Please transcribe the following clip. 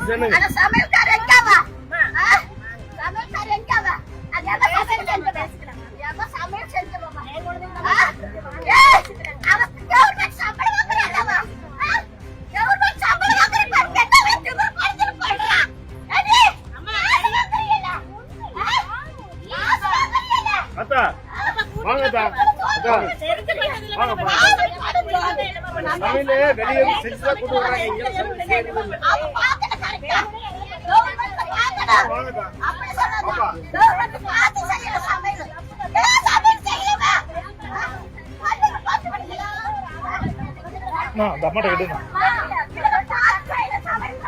ஆனா சமையல்காரர் எங்கவா? சமையல்காரர் எங்கவா? அது எவ சமையல் செஞ்சவ? எவ சமையல் செஞ்சவமா? ஏய், அவ கவர்மெண்ட் சம்பளம் வாங்குறாளவா? கவர்மெண்ட் சம்பளம் வாங்குற பாரு, கெட்ட வச்சு படுத்து போடுறா. அடி, அம்மா வாங்குறீங்களா? வாங்குறீங்களா? அத்தா வாங்க அத்தா. அத்தா தமிழே வெளியே செஞ்சா கொண்டு வராங்க. இங்க அவ பாக்கல கரெக்ட்டா. கவர்மெண்ட் பாக்கணும். வாங்கடா. அப்படி சொல்லாத. கவர்மெண்ட் பாத்து செய்யற சமையல். ஏன் சமையல் செய்யவா? பாத்து படிக்கல. நான் அந்த அம்மாட்ட கேட்டேன். சமையல்